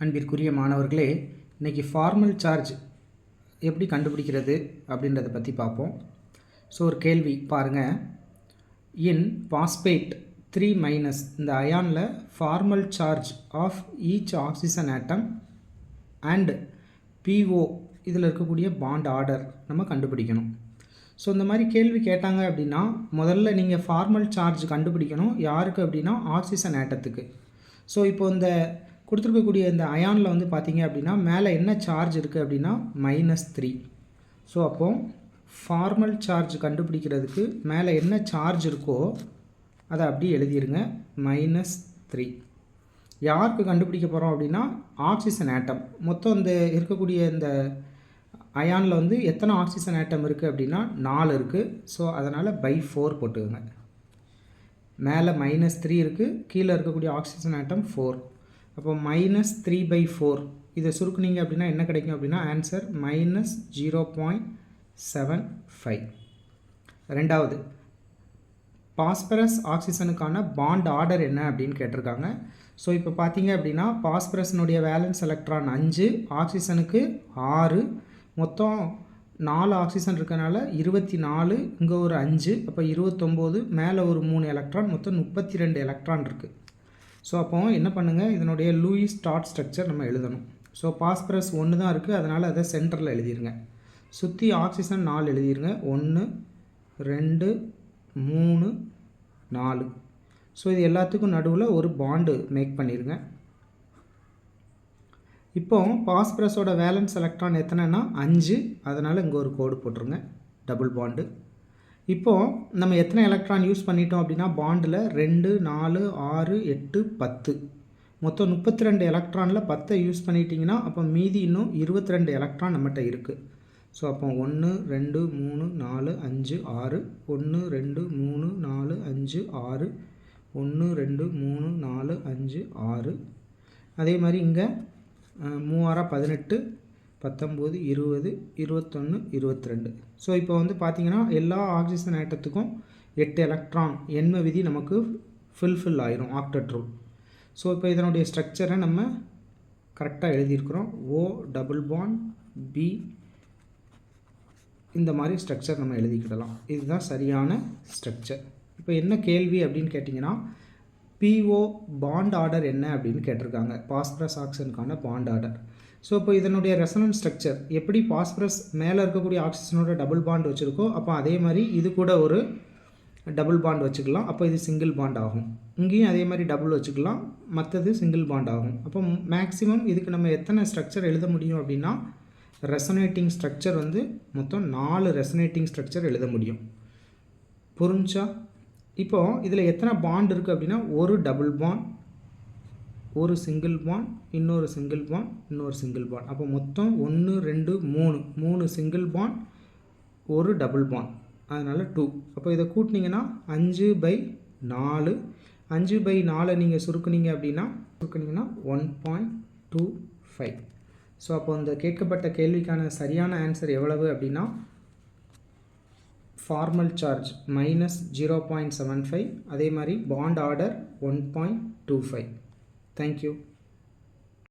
அன்பிற்குரிய மாணவர்களே, இன்றைக்கி ஃபார்மல் சார்ஜ் எப்படி கண்டுபிடிக்கிறது அப்படின்றத பற்றி பார்ப்போம். ஸோ ஒரு கேள்வி பாருங்கள். இன் பாஸ்பேட் 3- இந்த அயானில் formal charge of each oxygen atom and PO இதில் இருக்கக்கூடிய பாண்ட் ஆர்டர் நம்ம கண்டுபிடிக்கணும். ஸோ இந்த மாதிரி கேள்வி கேட்டாங்க அப்படின்னா முதல்ல நீங்கள் ஃபார்மல் சார்ஜ் கண்டுபிடிக்கணும். யாருக்கு அப்படின்னா ஆக்சிஜன் ஆட்டத்துக்கு. ஸோ இப்போ இந்த கொடுத்துருக்கக்கூடிய இந்த அயானில் வந்து பார்த்தீங்க அப்படின்னா மேலே என்ன சார்ஜ் இருக்குது அப்படின்னா -3. ஸோ அப்போது ஃபார்மல் சார்ஜ் கண்டுபிடிக்கிறதுக்கு மேலே என்ன சார்ஜ் இருக்கோ அதை அப்படியே எழுதிடுங்க, -3. யாருக்கு கண்டுபிடிக்க போகிறோம் அப்படின்னா ஆக்சிஜன் ஆட்டம். மொத்தம் இந்த இருக்கக்கூடிய இந்த அயானில் வந்து எத்தனை ஆக்சிஜன் ஆட்டம் இருக்குது அப்படின்னா 4 இருக்குது. ஸோ அதனால் /4 போட்டுக்கோங்க. மேலே -3 இருக்குது, கீழே இருக்கக்கூடிய ஆக்சிஜன் ஆட்டம் 4. அப்போ -3/4 இதை சுருக்குனீங்க அப்படின்னா என்ன கிடைக்கும் அப்படின்னா ஆன்சர் -0.75. ரெண்டாவது, பாஸ்பரஸ் ஆக்சிஜனுக்கான பாண்ட் ஆர்டர் என்ன அப்படின்னு கேட்டிருக்காங்க. ஸோ இப்போ பார்த்தீங்க அப்படின்னா பாஸ்பரஸினுடைய வேலன்ஸ் எலக்ட்ரான் 5, ஆக்சிஜனுக்கு 6, மொத்தம் 4 ஆக்சிஜன் இருக்கனால 24, இங்கே ஒரு 5, அப்போ 29, மேலே ஒரு 3 எலக்ட்ரான், மொத்தம் 32 எலக்ட்ரான் இருக்குது. ஸோ அப்போ என்ன பண்ணுங்கள், இதனுடைய லூயிஸ் டாட் ஸ்ட்ரக்சர் நம்ம எழுதணும். ஸோ பாஸ்பரஸ் 1 தான் இருக்குது, அதனால் அதை சென்டரில் எழுதிருங்க. சுற்றி ஆக்சிஜன் 4 எழுதிருங்க. 1 2 3 4. ஸோ இது எல்லாத்துக்கும் நடுவில் ஒரு பாண்டு மேக் பண்ணிடுங்க. இப்போ பாஸ்பரஸோட வேலன்ஸ் எலக்ட்ரான் எத்தனைன்னா 5, அதனால் இங்கே ஒரு கோடு போட்டுருங்க, டபுள் பாண்டு. இப்போது நம்ம எத்தனை எலக்ட்ரான் யூஸ் பண்ணிட்டோம் அப்படின்னா பாண்டில் 2 4 6 8 10, மொத்தம் 32 எலக்ட்ரானில் 10 யூஸ் பண்ணிட்டீங்கன்னா அப்போ மீதி இன்னும் 22 எலக்ட்ரான் நம்மகிட்ட இருக்குது. ஸோ அப்போ 1 2 3 4 5 6, 1 2 3 4 5 6, 1 2 3 4 5 6. அதே மாதிரி இங்கே 3 18 19 20 21 22. ஸோ இப்போ வந்து பார்த்திங்கன்னா எல்லா ஆக்சிஜன் ஆட்டத்துக்கும் 8 எலக்ட்ரான் எண்ம விதி நமக்கு ஃபில் ஆயிரும், ஆக்டெட் ரூல். ஸோ இப்போ இதனுடைய ஸ்ட்ரக்சரை நம்ம கரெக்டாக எழுதியிருக்கிறோம். O டபுள் பாண்ட் B, இந்த மாதிரி ஸ்ட்ரக்சர் நம்ம எழுதிக்கிடலாம். இதுதான் சரியான ஸ்ட்ரக்சர். இப்போ என்ன கேள்வி அப்படின்னு கேட்டிங்கன்னா PO பாண்ட் ஆர்டர் என்ன அப்படின்னு கேட்டிருக்காங்க, பாஸ்பரஸ் ஆக்சிஜனுக்கான பாண்ட் ஆர்டர். ஸோ இப்போ இதனுடைய ரெசனன்ஸ் ஸ்ட்ரக்சர் எப்படி பாஸ்பரஸ் மேலே இருக்கக்கூடிய ஆக்சிஜனோட டபுள் பாண்ட் வச்சுருக்கோ அப்போ அதே மாதிரி இது கூட ஒரு டபுள் பாண்ட் வச்சுக்கலாம். அப்போ இது சிங்கிள் பாண்ட் ஆகும். இங்கேயும் அதே மாதிரி டபுள் வச்சுக்கலாம், மற்றது சிங்கிள் பாண்ட் ஆகும். அப்போ மேக்ஸிமம் இதுக்கு நம்ம எத்தனை ஸ்ட்ரக்சர் எழுத முடியும் அப்படின்னா ரெசனேட்டிங் ஸ்ட்ரக்சர் வந்து மொத்தம் 4 ரெசனேட்டிங் ஸ்ட்ரக்சர் எழுத முடியும். புரிஞ்சா? இப்போது இதில் எத்தனை பாண்ட் இருக்குது அப்படின்னா ஒரு டபுள் பாண்ட், ஒரு சிங்கிள் பாண்ட், இன்னொரு சிங்கிள் பாண்ட், இன்னொரு சிங்கிள் பாண்ட். அப்போ மொத்தம் 1 2 3 சிங்கிள் பாண்ட், ஒரு டபுள் பாண்ட், அதனால் 2. அப்போ இதை கூட்டினீங்கன்னா 5/4. 5/4 நீங்கள் சுருக்குனீங்க அப்படின்னா 1.25. ஸோ அப்போ இந்த கேட்கப்பட்ட கேள்விக்கான சரியான ஆன்சர் எவ்வளவு அப்படின்னா ஃபார்மல் சார்ஜ் -0.75, அதே மாதிரி பாண்ட் ஆர்டர் 1.25. Thank you.